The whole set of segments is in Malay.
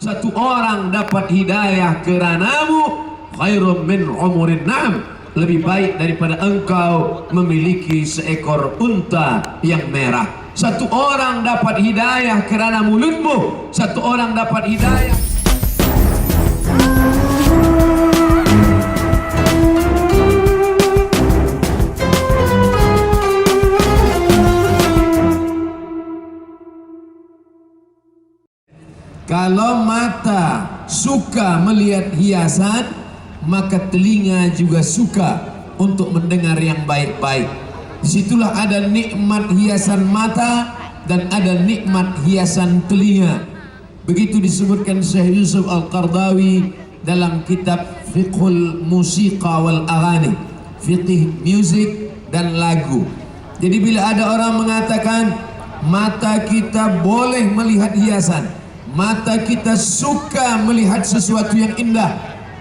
satu orang dapat hidayah keranamu khairum min umurin na'am, lebih baik daripada engkau memiliki seekor unta yang merah. Satu orang dapat hidayah kerana mulutmu, satu orang dapat hidayah. Kalau mata suka melihat hiasan, maka telinga juga suka untuk mendengar yang baik-baik. Disitulah ada nikmat hiasan mata dan ada nikmat hiasan telinga. Begitu disebutkan Syekh Yusuf Al-Qaradawi dalam kitab Fiqhul Musiqa wal Aghani, fiqih musik dan lagu. Jadi bila ada orang mengatakan mata kita boleh melihat hiasan, mata kita suka melihat sesuatu yang indah,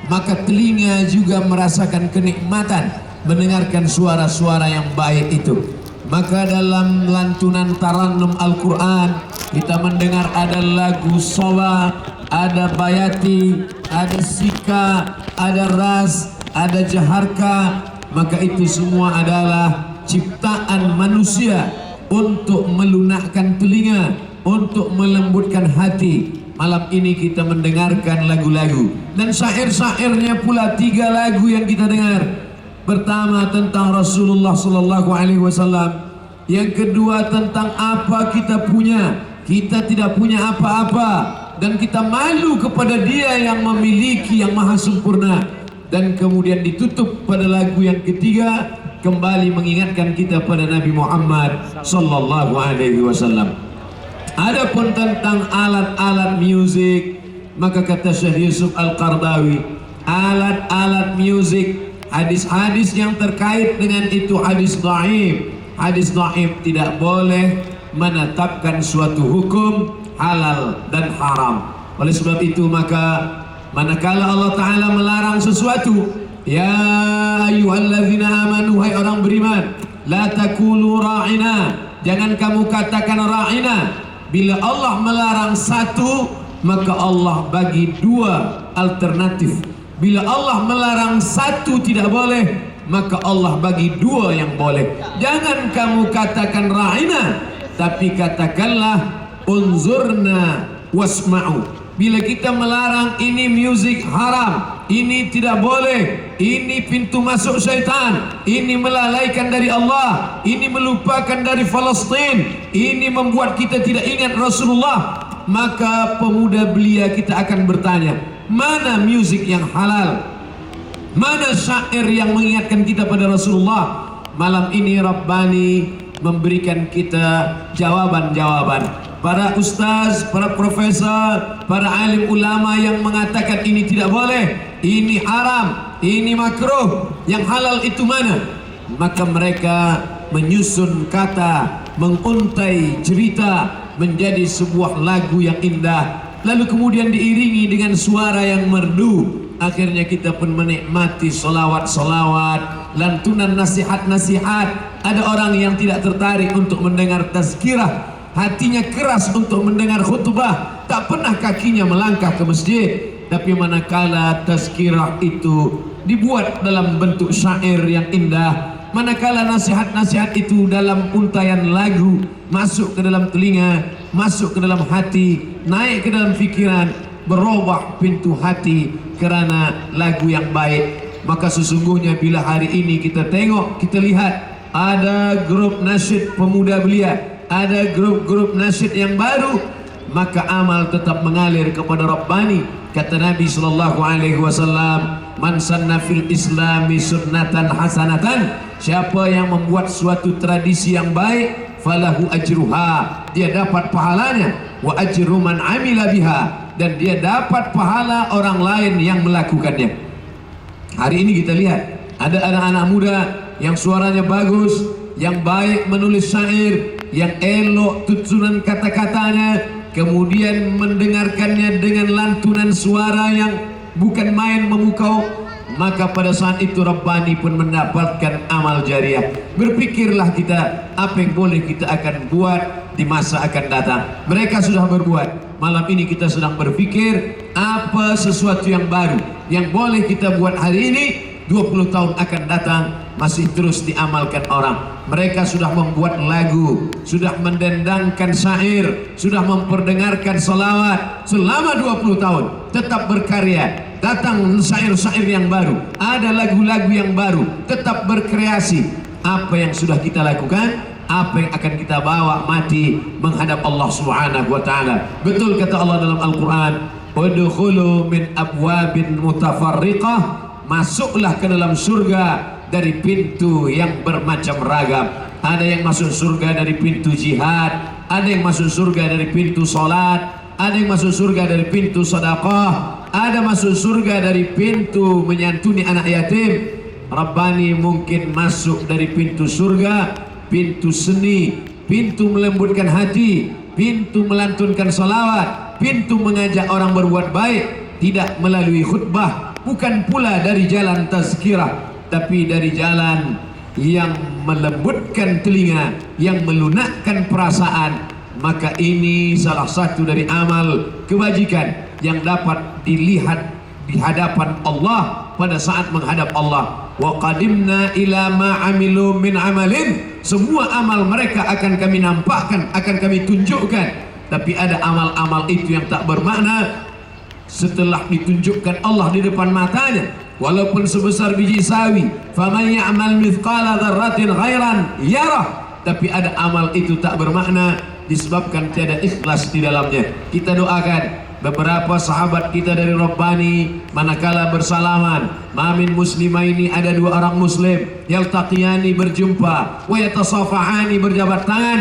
maka telinga juga merasakan kenikmatan mendengarkan suara-suara yang baik itu. Maka dalam lantunan tarannum Al-Quran kita mendengar ada lagu Soba, ada Bayati, ada Sika, ada Ras, ada Jaharka. Maka itu semua adalah ciptaan manusia untuk melunakkan telinga, untuk melembutkan hati. Malam ini kita mendengarkan lagu-lagu dan syair-syairnya pula 3 lagu yang kita dengar. Pertama tentang Rasulullah sallallahu alaihi wasallam, yang kedua tentang apa kita punya. Kita tidak punya apa-apa dan kita malu kepada Dia yang memiliki yang maha sempurna. Dan kemudian ditutup pada lagu yang ketiga kembali mengingatkan kita pada Nabi Muhammad sallallahu alaihi wasallam. Adapun tentang alat-alat musik, maka kata Syekh Yusuf Al-Qaradawi, alat-alat musik, hadis-hadis yang terkait dengan itu hadis dhaif. Hadis dhaif tidak boleh menetapkan suatu hukum halal dan haram. Oleh sebab itu maka manakala Allah Ta'ala melarang sesuatu, ya ayyuhalladzina amanu, hai orang beriman, la taqulu ra'ina, jangan kamu katakan ra'ina. Bila Allah melarang satu, maka Allah bagi 2 alternatif. Bila Allah melarang satu tidak boleh, maka Allah bagi 2 yang boleh. Jangan kamu katakan ra'ina, tapi katakanlah unzurna wasma'u. Bila kita melarang ini musik haram, ini tidak boleh, ini pintu masuk syaitan, ini melalaikan dari Allah, ini melupakan dari Palestin, ini membuat kita tidak ingat Rasulullah, maka pemuda belia kita akan bertanya, mana musik yang halal? Mana syair yang mengingatkan kita pada Rasulullah? Malam ini Rabbani memberikan kita jawaban-jawaban. Para ustaz, para profesor, para alim ulama yang mengatakan ini tidak boleh, ini haram, ini makruh, yang halal itu mana? Maka mereka menyusun kata, menguntai cerita menjadi sebuah lagu yang indah, lalu kemudian diiringi dengan suara yang merdu. Akhirnya kita pun menikmati solawat-solawat, lantunan nasihat-nasihat. Ada orang yang tidak tertarik untuk mendengar tazkirah, hatinya keras untuk mendengar khutbah, tak pernah kakinya melangkah ke masjid. Tapi manakala tazkirah itu dibuat dalam bentuk syair yang indah, manakala nasihat-nasihat itu dalam untaian lagu masuk ke dalam telinga, masuk ke dalam hati, naik ke dalam pikiran, berubah pintu hati kerana lagu yang baik, maka sesungguhnya bila hari ini kita tengok, kita lihat ada grup nasyid pemuda belia, ada grup-grup nasyid yang baru, maka amal tetap mengalir kepada Rabbani. Kata Nabi sallallahu alaihi wasallam, man sanna fil islami sunnatan hasanatan, siapa yang membuat suatu tradisi yang baik, falahu ajruha, dia dapat pahalanya, wa ajru man amila biha, dan dia dapat pahala orang lain yang melakukannya. Hari ini kita lihat ada anak-anak muda yang suaranya bagus, yang baik menulis syair, yang elok tutunan kata-katanya, kemudian mendengarkannya dengan lantunan suara yang bukan main memukau, maka pada saat itu Rabbani pun mendapatkan amal jariah. Berpikirlah kita apa yang boleh kita akan buat di masa akan datang. Mereka sudah berbuat. Malam ini kita sedang berpikir apa sesuatu yang baru yang boleh kita buat hari ini, 20 tahun akan datang masih terus diamalkan orang. Mereka sudah membuat lagu, sudah mendendangkan syair, sudah memperdengarkan salawat selama 20 tahun, tetap berkarya. Datang syair-syair yang baru, ada lagu-lagu yang baru, tetap berkreasi. Apa yang sudah kita lakukan, apa yang akan kita bawa mati menghadap Allah Subhanahu wa taala. Betul kata Allah dalam Al-Qur'an, udkhulu min abwabin mutafarriqah, masuklah ke dalam surga dari pintu yang bermacam ragam. Ada yang masuk surga dari pintu jihad, ada yang masuk surga dari pintu salat, ada yang masuk surga dari pintu sedekah, ada masuk surga dari pintu menyantuni anak yatim. Rabbani mungkin masuk dari pintu surga, pintu seni, pintu melembutkan hati, pintu melantunkan salawat, pintu mengajak orang berbuat baik, tidak melalui khutbah, bukan pula dari jalan tazkirah, tapi dari jalan yang melembutkan telinga, yang melunakkan perasaan. Maka ini salah satu dari amal kebajikan yang dapat dilihat di hadapan Allah pada saat menghadap Allah. Wa qadimna ila ma amilu min amalin, semua amal mereka akan kami nampakkan, akan kami tunjukkan. Tapi ada amal-amal itu yang tak bermakna setelah ditunjukkan Allah di depan matanya, walaupun sebesar biji sawi. Faman ya'mal mithqala dzarratin khairan yarah, tapi ada amal itu tak bermakna disebabkan tiada ikhlas di dalamnya. Kita doakan beberapa sahabat kita dari Rabbani manakala bersalaman, mamin muslimaini, ada dua orang muslim yaltaqiyani, berjumpa, wa yatasafahani, berjabat tangan,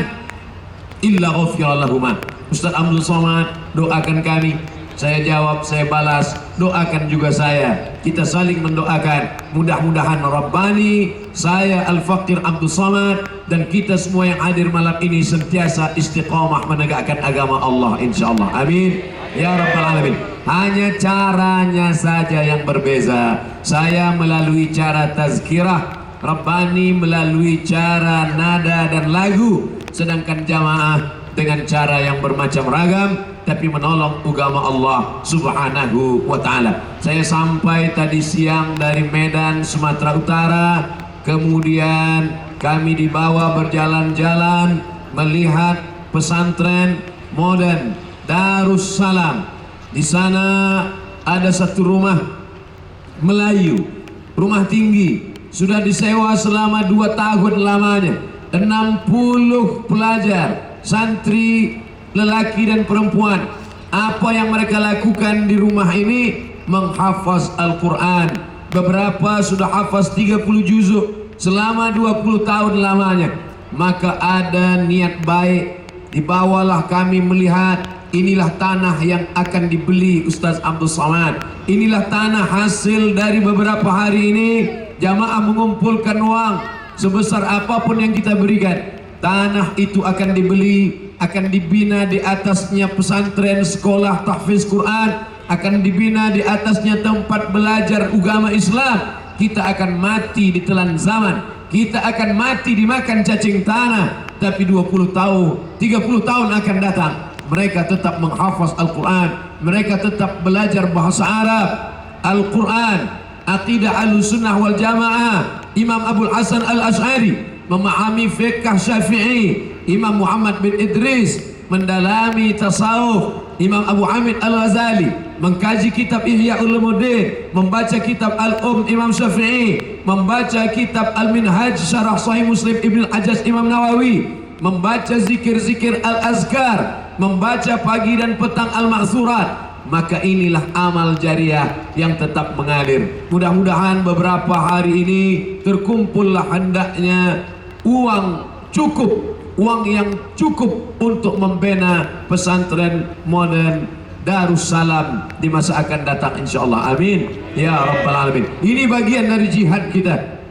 illa ghufira lahuma. Ustaz Abdul Somad doakan kami, saya jawab, saya balas, doakan juga saya. Kita saling mendoakan. Mudah-mudahan Rabbani, saya Al-Faqir Abdul Somad, dan kita semua yang hadir malam ini sentiasa istiqamah menegakkan agama Allah, insyaallah. Amin ya rabbal alamin. Hanya caranya saja yang berbeza. Saya melalui cara tazkirah, Rabbani melalui cara nada dan lagu, sedangkan jamaah dengan cara yang bermacam ragam tapi menolong agama Allah Subhanahu wa taala. Saya sampai tadi siang dari Medan, Sumatera Utara, kemudian kami dibawa berjalan-jalan melihat pesantren modern Darussalam. Di sana ada satu rumah Melayu, rumah tinggi, sudah disewa selama 2 tahun lamanya. 60 pelajar, santri lelaki dan perempuan. Apa yang mereka lakukan di rumah ini? Menghafaz Al-Quran. Beberapa sudah hafaz 30 juzuk selama 20 tahun lamanya. Maka ada niat baik, dibawalah kami melihat. Inilah tanah yang akan dibeli Ustaz Abdul Somad. Inilah tanah hasil dari beberapa hari ini jamaah mengumpulkan uang sebesar apapun yang kita berikan. Tanah itu akan dibeli, akan dibina di atasnya pesantren, sekolah tahfiz Quran, akan dibina di atasnya tempat belajar agama Islam. Kita akan mati di telan zaman, kita akan mati dimakan cacing tanah. Tapi 20 tahun, 30 tahun akan datang, mereka tetap menghafaz Al-Quran, mereka tetap belajar bahasa Arab, Al-Quran, akidah Ahlussunnah wal Jamaah. Imam Abdul Hasan Al-Asy'ari memahami fiqh Syafi'i, Imam Muhammad bin Idris mendalami tasawuf, Imam Abu Hamid Al-Ghazali mengkaji kitab Ihya Ulumuddin, membaca kitab Imam Syafi'i, membaca kitab Al-Minhaj Syarah Sahih Muslim Ibn Al-Hajjaj Imam Nawawi, membaca zikir-zikir Al-Azkar, membaca pagi dan petang Al-Ma'surat. Maka inilah amal jariah yang tetap mengalir. Mudah-mudahan beberapa hari ini terkumpullah hendaknya uang cukup, uang yang cukup untuk membina pesantren modern Darussalam di masa akan datang, insyaallah. Amin ya rabbal alamin. Ini bagian dari jihad kita.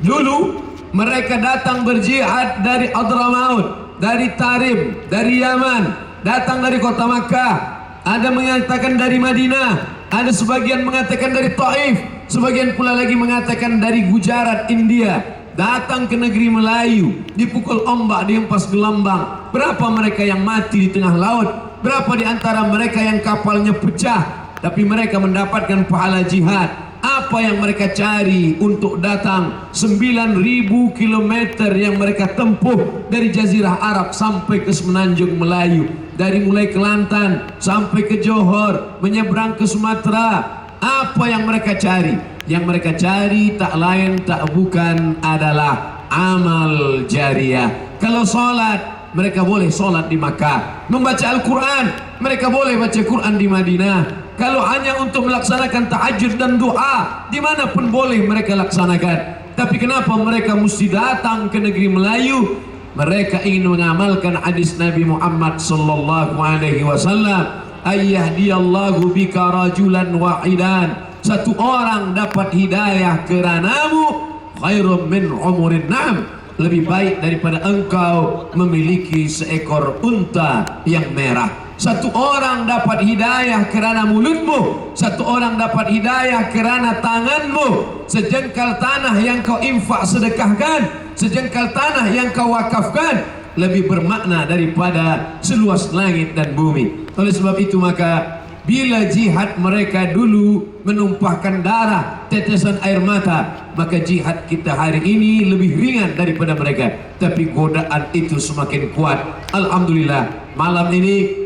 Dulu mereka datang berjihad dari Hadramaut, dari Tarim, dari Yaman, datang dari kota Makkah, ada mengatakan dari Madinah, ada sebagian mengatakan dari Taif, sebagian pula lagi mengatakan dari Gujarat, India. datang ke negeri Melayu, dipukul ombak, dihempas gelombang. Berapa mereka yang mati di tengah laut? Berapa di antara mereka yang kapalnya pecah, tapi mereka mendapatkan pahala jihad? Apa yang mereka cari untuk datang 9.000 kilometer yang mereka tempuh dari Jazirah Arab sampai ke Semenanjung Melayu, dari mulai Kelantan sampai ke Johor, menyeberang ke Sumatera. Apa yang mereka cari? Yang mereka cari tak lain tak bukan adalah amal jariah. Kalau solat, mereka boleh solat di Makkah. Membaca Al-Quran, mereka boleh baca Quran di Madinah. Kalau hanya untuk melaksanakan tahajud dan doa, dimanapun boleh mereka laksanakan. Tapi kenapa mereka mesti datang ke negeri Melayu? Mereka ingin mengamalkan hadis Nabi Muhammad sallallahu alaihi wasallam, ayyahdiyallahu bika rajulan wahidan, satu orang dapat hidayah keranamu, khairum min umurin na'am, lebih baik daripada engkau memiliki seekor unta yang merah. Satu orang dapat hidayah kerana mulutmu, satu orang dapat hidayah kerana tanganmu. Sejengkal tanah yang kau infak sedekahkan, sejengkal tanah yang kau wakafkan, lebih bermakna daripada seluas langit dan bumi. Oleh sebab itu maka bila jihad mereka dulu menumpahkan darah, tetesan air mata, maka jihad kita hari ini lebih ringan daripada mereka. Tapi godaan itu semakin kuat. Alhamdulillah, malam ini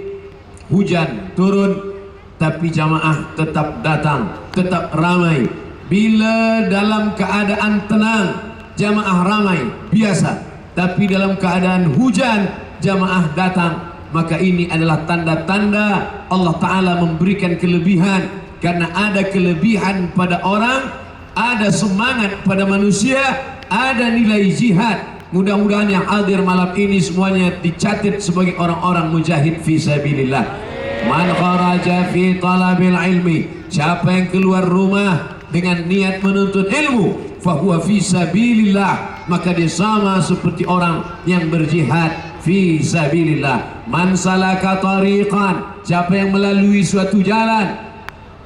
hujan turun, tapi jamaah tetap datang, tetap ramai. Bila dalam keadaan tenang, jamaah ramai, biasa. Tapi dalam keadaan hujan, jamaah datang. Maka ini adalah tanda-tanda Allah Ta'ala memberikan kelebihan. Karena ada kelebihan pada orang, ada semangat pada manusia, ada nilai jihad. Mudah-mudahan yang hadir malam ini semuanya dicatat sebagai orang-orang mujahid fi sabilillah. Man kharaja fi talabil ilmi, siapa yang keluar rumah dengan niat menuntut ilmu, fahuwa fi sabilillah, maka dia sama seperti orang yang berjihad fi sabilillah. Man salaka tariqan, siapa yang melalui suatu jalan,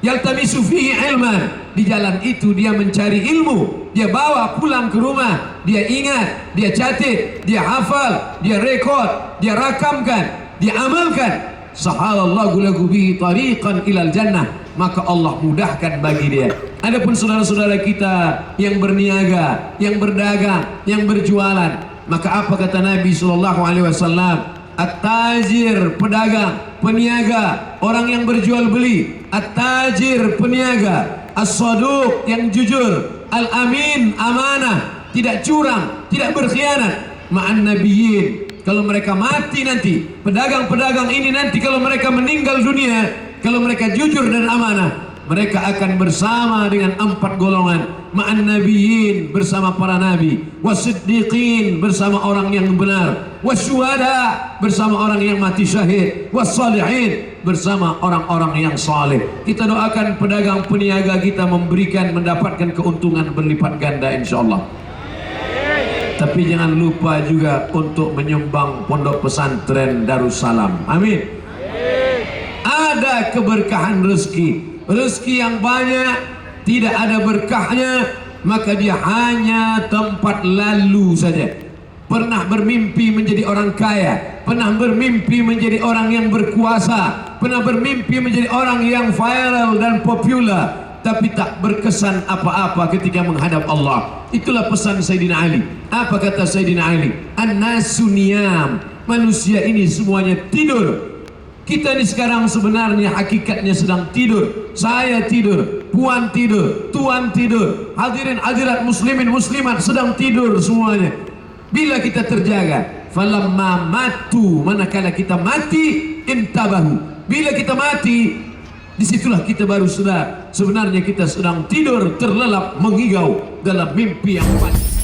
yaltamisu fihi ilman, di jalan itu dia mencari ilmu, dia bawa pulang ke rumah, dia ingat, dia catat, dia hafal, dia rekod, dia rakamkan, dia amalkan. Sahalallahu lahu bihi tariqan ilal jannah, maka Allah mudahkan bagi dia. Adapun saudara-saudara kita yang berniaga, yang berdagang, yang berjualan, maka apa kata Nabi sallallahu alaihi wasallam? At-tajir, pedagang, peniaga, orang yang berjual beli. At-tajir, peniaga. As-saduq, yang jujur. Al-amin, amanah, tidak curang, tidak berkhianat. Ma'an nabiyyin, kalau mereka mati nanti, pedagang-pedagang ini nanti kalau mereka meninggal dunia, kalau mereka jujur dan amanah, mereka akan bersama dengan 4 golongan. Ma'an nabiyyin, bersama para nabi. Wasiddiqin, bersama orang yang benar. Wasyuhada, bersama orang yang mati syahid. Wassalihin, bersama orang-orang yang saleh. Kita doakan pedagang peniaga kita mendapatkan keuntungan berlipat ganda insyaallah. Tapi jangan lupa juga untuk menyumbang pondok pesantren Darussalam. Amin. Ada keberkahan rezeki. Rezeki yang banyak tidak ada berkahnya, maka dia hanya tempat lalu saja. Pernah bermimpi menjadi orang kaya, pernah bermimpi menjadi orang yang berkuasa, pernah bermimpi menjadi orang yang viral dan popular, tapi tak berkesan apa-apa ketika menghadap Allah. Itulah pesan Sayyidina Ali. Apa kata Sayyidina Ali? An-nasu niyam, manusia ini semuanya tidur. Kita ini sekarang sebenarnya hakikatnya sedang tidur. Saya tidur, puan tidur, tuan tidur, hadirin hadirat muslimin muslimat sedang tidur semuanya. Bila kita terjaga, falamma matu, manakala kita mati, intabahu. Bila kita mati, disitulah kita baru sadar sebenarnya kita sedang tidur terlelap mengigau dalam mimpi yang panjang.